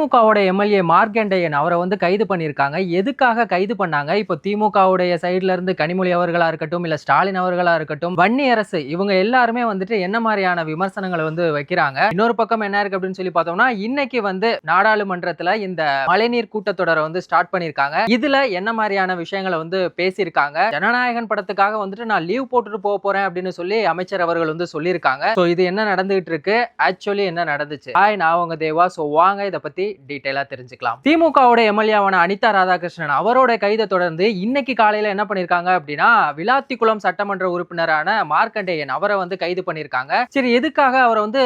திமுகவோட எம்எல்ஏ மார்க்கண்டேயன் அவரை வந்து கைது பண்ணியிருக்காங்க. எதுக்காக கைது பண்ணாங்க? இப்போ திமுகவுடைய சைடுல இருந்து கனிமொழி அவர்களா இருக்கட்டும், இல்ல ஸ்டாலின் அவர்களா இருக்கட்டும், வன்னியரசு இவங்க எல்லாருமே வந்துட்டு என்ன மாதிரியான விமர்சனங்களை வந்து வைக்கிறாங்க. இன்னொரு பக்கம் என்ன இருக்கு அப்படின்னு சொல்லி பார்த்தோம்னா, இன்னைக்கு வந்து நாடாளுமன்றத்துல இந்த மழைநீர் கூட்டத்தொடரை வந்து ஸ்டார்ட் பண்ணியிருக்காங்க. இதுல என்ன மாதிரியான விஷயங்களை வந்து பேசியிருக்காங்க. ஜனநாயகன் படத்துக்காக வந்துட்டு நான் லீவ் போட்டுட்டு போக போறேன் அப்படின்னு சொல்லி அமைச்சர் அவர்கள் வந்து சொல்லியிருக்காங்க. சோ இது என்ன நடந்துகிட்டு இருக்கு, ஆக்சுவலி என்ன நடந்துச்சு? ஹாய், நான் உங்க தேவா. சோ வாங்க இத பத்தி டீடைலா தெரிஞ்சுக்கலாம். திமுகவோட எம்எல்ஏவான அனிதா ராதாகிருஷ்ணன் அவரோட கைதை தொடர்ந்து இன்னைக்கு காலையில என்ன பண்ணிருக்காங்க அப்படின்னா, விளாத்திக்குளம் சட்டமன்ற உறுப்பினரான மார்க்கண்டேயன் அவரை வந்து கைது பண்ணிருக்காங்க. சரி, எதுக்காக அவரை வந்து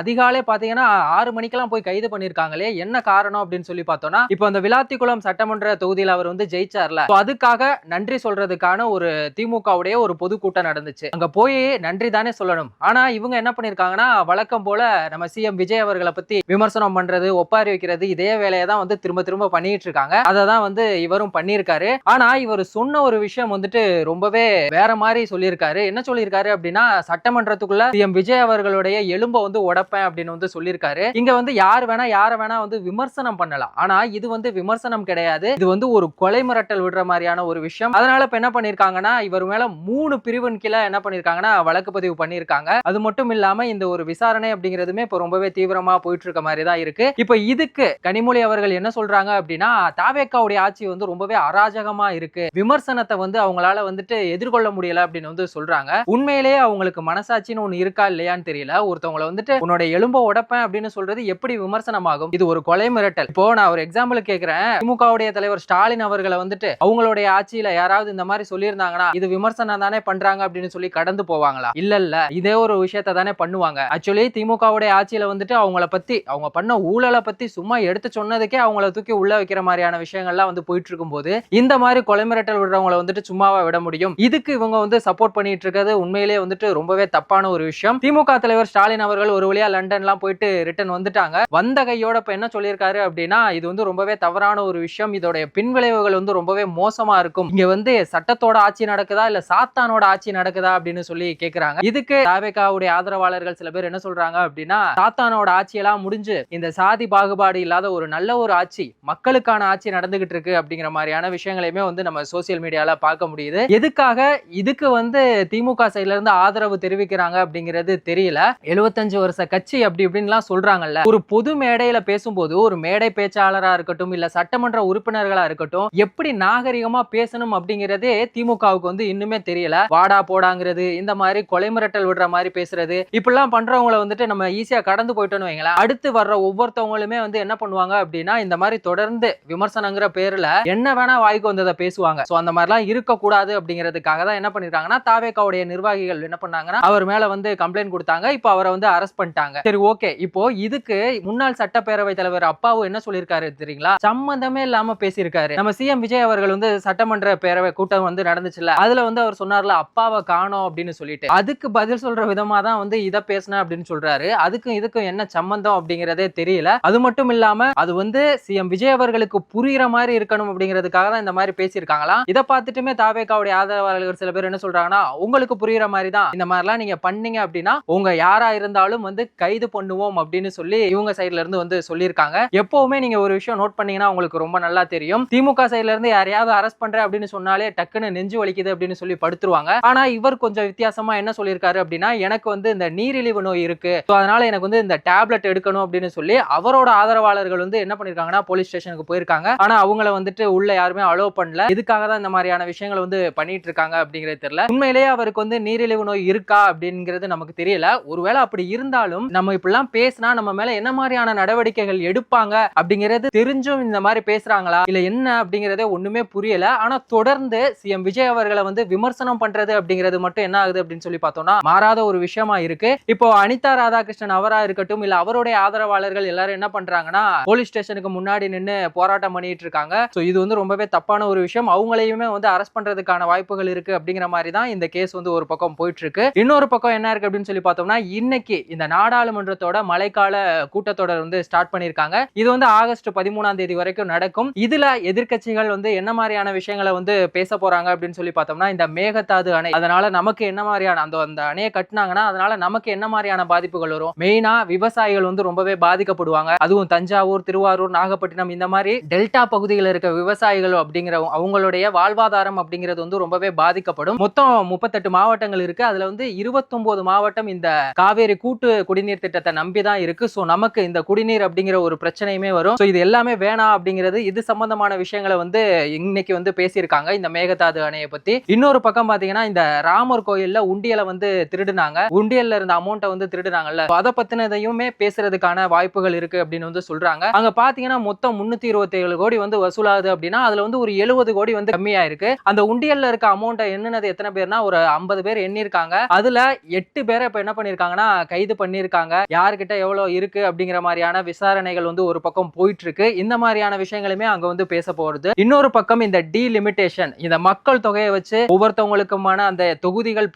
அதிகாலை பாத்தீங்கன்னா 6 மணிக்கெல்லாம் போய் கைது பண்ணிருக்காங்களே, என்ன காரணம் அப்படின்னு சொல்லி பார்த்தோம்னா, இப்போ அந்த விளாத்திக்குளம் சட்டமன்ற தொகுதியில் அவர் வந்து ஜெயிச்சார்ல, அதுக்காக நன்றி சொல்றதுக்கான ஒரு திமுகவுடைய ஒரு பொதுக்கூட்டம் நடந்துச்சு. அங்க போய் நன்றி தானே சொல்லணும். ஆனா இவங்க என்ன பண்ணிருக்காங்கன்னா, வழக்கம் போல நம்ம சிஎம் விஜய் அவர்களை பத்தி விமர்சனம் பண்றது, ஒப்பாரி வைக்கிறது, இதே வேலையை தான் வந்து திரும்ப திரும்ப பண்ணிட்டு இருக்காங்க. அதை தான் வந்து இவரும் பண்ணியிருக்காரு. ஆனா இவர் சொன்ன ஒரு விஷயம் வந்துட்டு ரொம்பவே வேற மாதிரி சொல்லியிருக்காரு. என்ன சொல்லியிருக்காரு அப்படின்னா, சட்டமன்றத்துக்குள்ள சிஎம் விஜய் அவர்களுடைய எலும்பை வந்து உடைப்பேன் அப்படின்னு வந்து சொல்லியிருக்காரு. இங்க வந்து யார் வேணா யார வேணா வந்து விமர்சனம் பண்ணலாம். ஆனா இது வந்து விமர்சனம் கிடையாது. இது வந்து ஒரு கொலை மிரட்டல் விடுற மாதிரியான ஒரு விஷயம். அதனால இப்ப என்ன பண்ணிருக்காங்கன்னா, இவர் மேல 3 பிரிவின் கீழே என்ன பண்ணிருக்காங்கன்னா வழக்கு பதிவு பண்ணிருக்காங்க. அது மட்டும் இல்லாம இந்த ஒரு விசாரணை அப்படிங்கிறதுமே இப்ப ரொம்பவே தீவிரமா போயிட்டு இருக்க மாதிரி தான் இருக்கு. இப்ப இதுக்கு கனிமொழி அவர்கள் என்ன சொல்றாங்க அப்படின்னா, தாவேக்காவுடைய ஆட்சி வந்து ரொம்பவே அராஜகமா இருக்கு, விமர்சனத்தை வந்து அவங்களால வந்துட்டு எதிர்கொள்ள முடியல அப்படின்னு வந்து சொல்றாங்க. உண்மையிலேயே அவங்களுக்கு மனசாட்சின்னு ஒண்ணு இருக்கா இல்லையான்னு தெரியல. ஒருத்தவங்களை வந்துட்டு உன்னோட எலும்பை உடைப்பேன் அப்படின்னு சொல்றது எப்படி விமர்சனமாகும்? இது ஒரு கொலை மிரட்டல். இப்போ நான் ஒரு எக்ஸாம்பிள் கேட்கிறேன். திமுகவுடைய தலைவர் ஸ்டாலின் அவர்களை வந்துட்டு அவங்களுடைய ஆட்சியில யாராவது இந்த மாதிரி சொல்லியிருந்தாங்கன்னா, இது விமர்சனம் தானே பண்றாங்க அப்படின்னு சொல்லி கடந்து போவாங்களா? இல்ல, இதே ஒரு விஷயத்தை தானே பண்ணுவாங்க. ஆக்சுவலி திமுகவுடைய ஆட்சியில வந்துட்டு அவங்கள பத்தி, அவங்க பண்ண ஊழலை பத்தி சும்மா எடுத்து சொன்னதுக்கே அவங்கள தூக்கி உள்ள வைக்கிற மாதிரியான விஷயங்கள்லாம் வந்து போயிட்டு இருக்கும்போது, இந்த மாதிரி கொலை மிரட்டல் விடுறவங்களை வந்துட்டு சும்மாவா விட முடியும்? இதுக்கு இவங்க வந்து சப்போர்ட் பண்ணிட்டு இருக்கிறது உண்மையிலேயே வந்துட்டு ரொம்பவே தப்பான ஒரு விஷயம். திமுக தலைவர் ஸ்டாலின் அவர்கள் ஒரு வழியா லண்டன்லாம் போயிட்டு ரிட்டர்ன் வந்துட்டாங்க. வந்த கையோட இப்ப என்ன சொல்லியிருக்காரு அப்படின்னா, இது வந்து ரொம்பவே தவறான ஒரு விஷயம், இதோட பின்விளைவுகள் வந்து ரொம்பவே மோசமா இருக்கும், இங்க வந்து சட்டத்தோட ஆட்சி நடக்குதா இல்ல சாத்தானோட ஆட்சி நடக்குதா அப்படின்னு சொல்லி கேக்குறாங்க. இதுக்கு தாவேகாவுடைய ஆதரவாளர்கள் சில பேர் என்ன சொல்றாங்க அப்படின்னா, சாத்தானோட ஆட்சியெல்லாம் முடிஞ்சு இந்த சாதி பாகுபாடு இல்லாத ஒரு நல்ல ஒரு ஆட்சி, மக்களுக்கான ஆட்சி நடந்துகிட்டு இருக்கு அப்படிங்கிற மாதிரியான விஷயங்களையுமே வந்து நம்ம சோசியல் மீடியால பார்க்க முடியுது. எதுக்காக இதுக்கு வந்து திமுக சைடுல இருந்து ஆதரவு தெரிவிக்கிறாங்க அப்படிங்கிறது தெரியல. 75 வருஷ கட்சி அப்படி இப்படின்லாம் சொல்றாங்கல்ல, ஒரு பொது மேடையில பேசும்போது ஒரு மேடை பேச்சாளரா இருக்கட்டும் இல்ல சட்டமன்ற உறுப்பினர்களா இருக்கட்டும், எப்படி நாகரிகமா பேசணும் அப்படிங்கிறதே திமுகவுக்கு வந்து இன்னுமே தெரியல. வாடா போடாங்கிறது, இந்த மாதிரி கொலை மிரட்டல் விடுற மாதிரி பேசுறது, இப்படிலாம் பண்றவங்களை வந்துட்டு நம்ம ஈஸியா கடந்து போயிட்டோம்னு வைங்களேன். அடுத்து வர்ற ஒவ்வொருத்தவங்களுமே வந்து என்ன பண்ணுவாங்க அப்படின்னா, இந்த மாதிரி தொடர்ந்து விமர்சனங்கிற பேர்ல என்ன வேணா வாய்க்கு வந்ததை பேசுவாங்க. சோ அந்த மாதிரிலாம் இருக்க கூடாது அப்படிங்கிறதுக்காக தான் என்ன பண்ணிருக்காங்கன்னா, தாவேகாவுடைய நிர்வாகிகள் என்ன பண்ணாங்கன்னா, அவர் மேல வந்து கம்ப்ளைண்ட் கொடுத்தாங்க. இப்போ அவரை வந்து அரெஸ்ட் பண்ணிட்டாங்க. சரி, ஓகே. இப்போ இதுக்கு முன்னாள் சட்டப்பேரவை தலைவர் அப்பாவு என்ன சொல்லியிருக்காரு தெரியுங்களா? சம்பந்தமே இல்லாம பேசியிருக்காரு. நம்ம சிஎம் விஜய் அவர்கள் வந்து சட்டமன்ற பேரவை கூட்டம் வந்து நடந்துச்சுல, அதுல வந்து அவர் சொன்னார்ல அப்பாவை காணோம் அப்படின்னு சொல்லிட்டு, அதுக்கு பதில் சொல்ற விதமா தான் வந்து இத பேசின அப்படின்னு சொல்றாரு. அதுக்கும் இதுக்கும் என்ன சம்பந்தம் அப்படிங்கறதே தெரியல. அது மட்டும் இல்லாம அது வந்து சிஎம் விஜய் அவர்களுக்கு புரியுற மாதிரி இருக்கணும் அப்படிங்கிறதுக்காக தான் இந்த மாதிரி பேசியிருக்காங்களாம். இதை பார்த்துட்டுமே தாவேகாவுடைய ஆதரவாளர்கள் சில பேர் என்ன சொல்றாங்கன்னா, உங்களுக்கு புரியுற மாதிரி தான் இந்த மாதிரிலாம் நீங்க பண்ணீங்க அப்படின்னா உங்க யாரா இருந்தாலும் வந்து கைது பண்ணுவோம் அப்படின்னு சொல்லி இவங்க சைடுல இருந்து வந்து சொல்லியிருக்காங்க. எப்பவுமே நீங்க ஒரு விஷயம் நோட் பண்ணீங்கன்னா உங்களுக்கு ரொம்ப நல்லா தெரியும். திமுக சைடுல இருந்து யாரையாவது அரெஸ்ட் பண்றேன் அப்படின்னு சொன்னாலே டக்குன்னு நெஞ்சு வலிக்குது அப்படின்னு சொல்லி படுத்துருவாங்க. ஆனா இவர் கொஞ்சம் வித்தியாசமா என்ன சொல்லியிருக்காரு அப்படின்னா, எனக்கு வந்து இந்த நீரிழிவு நோய் இருக்கு, அதனால எனக்கு வந்து இந்த டேப்லெட் எடுக்கணும் அப்படின்னு சொல்லி அவரோட ஆதரவாளர்கள் வந்து என்ன பண்ணிருக்காங்கன்னா போலீஸ் ஸ்டேஷனுக்கு போயிருக்காங்க. ஆனா அவங்கள வந்துட்டு உள்ள யாருமே அலோவ் பண்ணல. இதுக்காக தான் இந்த மாதிரியான விஷயங்களை வந்து பண்ணிட்டு இருக்காங்க அப்படிங்கிறது தெரியல. உண்மையிலேயே அவருக்கு வந்து நீரிழிவு நோய் இருக்கா அப்படிங்கிறது நமக்கு தெரியல. ஒருவேளை அப்படி இருந்தாலும் நம்ம இப்படிலாம் பேசினா நம்ம மேல என்ன மாதிரியான நடவடிக்கைகள் எடுப்பாங்க அப்படிங்கிறது தெரிஞ்சும் இந்த மாதிரி பேசுறாங்களா இல்ல என்ன அப்படிங்கறதே ஒண்ணுமே புரியல. ஆனா தொடர்ந்து சிஎம் விஜய் அவர்களை வந்து விமர்சனம் பண்றது அப்படிங்கிறது மட்டும் என்ன ஆகுது அப்படின்னு சொல்லி பார்த்தோம்னா மாறாத ஒரு விஷயமா இருக்கு. இப்போ அனிதா ராதாகிருஷ்ணன் அவரா இருக்கட்டும் இல்ல அவருடைய ஆதரவாளர்கள் எல்லாரும் என்ன பண்றாங்கன்னா, போலீஸ் ஸ்டேஷனுக்கு முன்னாடி நின்னு போராட்டம் பண்ணிட்டு இருக்காங்க. சோ இது வந்து ரொம்பவே தப்பான ஒரு விஷயம். அவங்களையுமே வந்து அரெஸ்ட் பண்றதுக்கான வாய்ப்புகள் இருக்கு அப்படிங்கிற மாதிரி தான் இந்த கேஸ் வந்து ஒரு பக்கம் போயிட்டு இருக்கு. இன்னொரு பக்கம் என்ன இருக்கு அப்படின்னு சொல்லி பார்த்தோம்னா, இன்னைக்கு இந்த நாடாளுமன்றத்தோட மழைக்கால கூட்டத்தொடர் வந்து ஸ்டார்ட் பண்ணிருக்காங்க. இது வந்து ஆகஸ்ட் 13ஆம் தேதி வரைக்கும் நடக்கும். இதுல எதிர்க்கட்சிகள் வந்து என்ன மாதிரியான விஷயங்களை வந்து பேச போறாங்க அப்படின்னு சொல்லி பார்த்தோம்னா, இந்த மேகதாது அணை, அதனால நமக்கு என்ன மாதிரியான அந்த அணையை கட்டினாங்கன்னா அதனால நமக்கு என்ன மாதிரியான பாதிப்புகள் வரும், மெயினா விவசாயிகள் வந்து ரொம்பவே பாதிக்கப்படுவாங்க. அதுவும் தஞ்சாவூர், திருவாரூர், நாகப்பட்டினம் இந்த மாதிரி டெல்டா பகுதியில் இருக்க விவசாயிகள் அப்படிங்கிற அவங்களுடைய வாழ்வாதாரம் அப்படிங்கிறது வந்து ரொம்பவே பாதிக்கப்படும். மொத்தம் 38 மாவட்டங்கள் இருக்கு. அதுல வந்து 29 மாவட்டம் இந்த காவேரி கூட்டு குடிநீர் திட்டத்தை நம்பிதான் இருக்கு. சோ நமக்கு இந்த குடிநீர் அப்படிங்கிற ஒரு பிரச்சனையுமே வரும். சோ இது எல்லாமே வேணாம் அப்படிங்கிறது இது சம்பந்தமான விஷயங்களை வந்து இன்னைக்கு வந்து பேசியிருக்காங்க இந்த மேகதாது அணையை பத்தி. இன்னொரு பக்கம் பாத்தீங்கன்னா இந்த ராமர் கோயில்ல உண்டியலை வந்து திருடுனாங்க, உண்டியல்ல இருந்த அமௌண்ட்டை வந்து திருடுனாங்கல்ல, அதை பத்தினதையுமே பேசுறதுக்கான வாய்ப்புகள் இருக்கு அப்படின்னு வந்து சொல்றாங்க. அங்க பாத்தீங்கன்னா மொத்தம் 327 கோடி வந்து வசூலாகுது அப்படின்னா அதுல வந்து ஒரு 70 கோடி வந்து கம்மியா இருக்கு. அந்த உண்டியல்ல இருக்க அமௌண்ட்டை எண்ணினது எத்தனை பேர்னா ஒரு 50 பேர் எண்ணிருக்காங்க. அதுல 8 பேரை இப்ப என்ன பண்ணிருக்காங்கன்னா கைது பண்ணிருக்காங்க. யாருக்கிட்ட எவ்வளவு இருக்கு அப்படிங்கிற மாதிரியான விசாரணைகள் வந்து ஒரு பக்கம் போயிட்டு இருக்கு. இந்த மாதிரியான விஷயங்களுமே அங்க வந்து பேச போறது. இன்னொரு பக்கம் இந்த டீலிமிட்டேஷன், இந்த மக்கள் தொகையை வச்சு ஒவ்வொருத்தவங்களுக்குமான அந்த தொகுதிகள்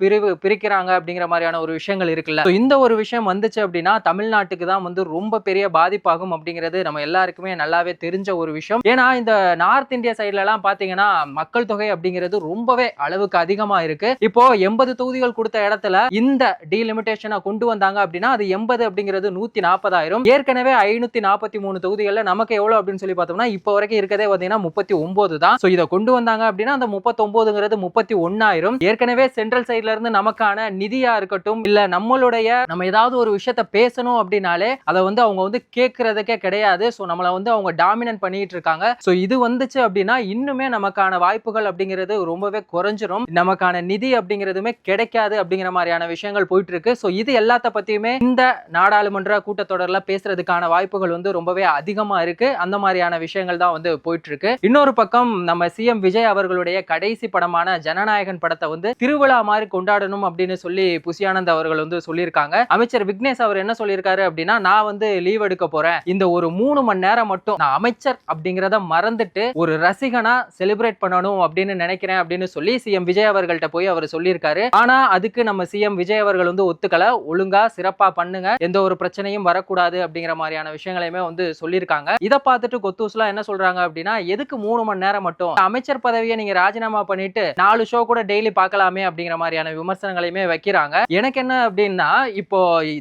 பிரிக்கிறாங்க அப்படிங்கிற மாதிரியான ஒரு விஷயங்கள் இருக்குல்ல. இந்த ஒரு விஷயம் வந்துச்சு அப்படின்னா தமிழ்நாட்டுக்கு தான் வந்து ரொம்ப பெரிய பாதிப்பாகும் அப்படிங்கிறது நம்ம எல்லாருக்குமே நல்லாவே தெரிஞ்ச ஒரு விஷயம். ஏன்னா இந்த நார்த் இந்தியா சைட்ல எல்லாம் பாத்தீங்கன்னா மக்கள் தொகை அப்படிங்கிறது ரொம்பவே அளவுக்கு அதிகமா இருக்கு. இப்போ 80 தொகுதிகள் கொடுத்த இடத்துல இந்த டீலிமிட்டேஷனை கொண்டு வந்தாங்க அப்படின்னா அது 80 அப்படிங்கிறது 140,000. ஏற்கனவே 543 தொகுதிகள்ல நமக்கு எவ்வளவு அப்படின்னு சொல்லி பார்த்தோம்னா இப்போ வரைக்கும் இருக்கதே பாத்தீங்கன்னா 39 தான். சோ இதை கொண்டு வந்தாங்க அப்படின்னா அந்த 39ங்கிறது 31,000. ஏற்கனவே சென்ட்ரல் சைட்ல இருந்து நமக்கான நிதியா இருக்கட்டும் இல்ல நம்ம ஏதாவது ஒரு விஷயத்த பேசணும் அப்படின்னாலே அதை வந்து அவங்க வந்து கேட்கறதுக்கே கிடையாது. சோ நம்மள வந்து அவங்க டாமினன்ட் பண்ணிட்டு இருக்காங்க. சோ இது வந்துச்சு அப்படின்னா இன்னுமே நமக்கான வாய்ப்புகள் அப்படிங்கிறது ரொம்பவே குறைஞ்சிரும். நமக்கான நிதி அப்படிங்கிறதுமே கிடைக்காது அப்படிங்கிற மாதிரியான விஷயங்கள் போயிட்டு இருக்கு. சோ இது எல்லாத்த பத்தியுமே இந்த நாடாளுமன்ற கூட்டத்தொடர்ல பேசுறதுக்கான வாய்ப்புகள் வந்து ரொம்பவே அதிகமா இருக்கு. அந்த மாதிரியான விஷயங்கள் தான் வந்து போயிட்டு இருக்கு. இன்னொரு பக்கம் நம்ம சிஎம் விஜய் அவர்களுடைய கடைசி படமான ஜனநாயகன் படத்தை வந்து திருவிழா மாதிரி கொண்டாடணும் அப்படின்னு சொல்லி புசியானந்த் அவர்கள் வந்து சொல்லியிருக்காங்க. அமைச்சர் விக்னேஷ் அவர் என்ன சொல்லியிருக்காரு அப்படின்னா நான் வந்து லீவ் எடுக்க போறேன், இந்த ஒரு 3 மணி நேரம் மட்டும் நான் அமைச்சர் அப்படிங்கிறத மறந்துட்டு ஒரு ரசிகனா செலிப்ரேட் பண்ணணும் அப்படின்னு நினைக்கிறேன் அப்படின்னு சொல்லி சிஎம் விஜய் அவர்கள்ட்ட போய் அவர் சொல்லியிருக்காரு. ஆனா அதுக்கு நம்ம சிஎம் விஜய் அவர்கள் வந்து ஒத்துக்கல. ஒழுங்கா சிறப்பா பண்ணுங்க, எந்த ஒரு பிரச்சனையும் வரக்கூடாது அப்படிங்கிற மாதிரியான விஷயங்களையுமே வந்து சொல்லியிருக்காங்க. இதை பார்த்துட்டு கொத்தூஸ்லாம் என்ன சொல்றாங்க அப்படின்னா எதுக்கு 3 மணி நேரம் மட்டும், அமைச்சர் பதவியை நீங்க ராஜினாமா பண்ணிட்டு 4 ஷோ கூட டெய்லி பார்க்கலாமே அப்படிங்கிற மாதிரியான விமர்சனங்களையுமே வைக்கிறாங்க. எனக்கு என்ன அப்படின்னா இப்போ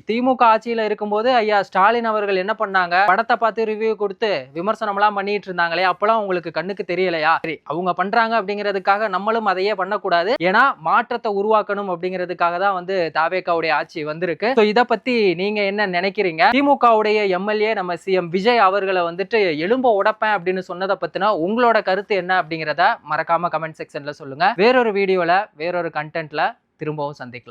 திமுக ஆட்சியில இருக்கும்போது ஐயா ஸ்டாலின் அவர்கள் என்ன பண்ணாங்க, படத்தை பார்த்து ரிவ்யூ கொடுத்து விமர்சனம் எல்லாம் பண்ணிட்டு இருந்தாங்களே, அப்பெல்லாம் உங்களுக்கு கண்ணுக்கு தெரியலையா? சரி, அவங்க பண்றாங்க அப்படிங்கிறதுக்காக நம்மளும் அதையே பண்ணக்கூடாது. ஏன்னா மாற்றத்தை உருவாக்கணும் அப்படிங்கிறதுக்காக தான் வந்து தாவேகாவுடைய ஆட்சி வந்திருக்கு. சோ இத பத்தி நீங்க என்ன நினைக்கிறீங்க? திமுகவுடைய எம்எல்ஏ நம்ம சிஎம் விஜய் அவர்களை வந்துட்டு எலும்ப உடைப்பேன் அப்படின்னு சொன்னதை பத்தின உங்களோட கருத்து என்ன அப்படிங்கிறத மறக்காம கமெண்ட் செக்ஷன்ல சொல்லுங்க. வேறொரு வீடியோல வேறொரு கண்டென்ட்ல திரும்பவும் சந்திக்கலாம்.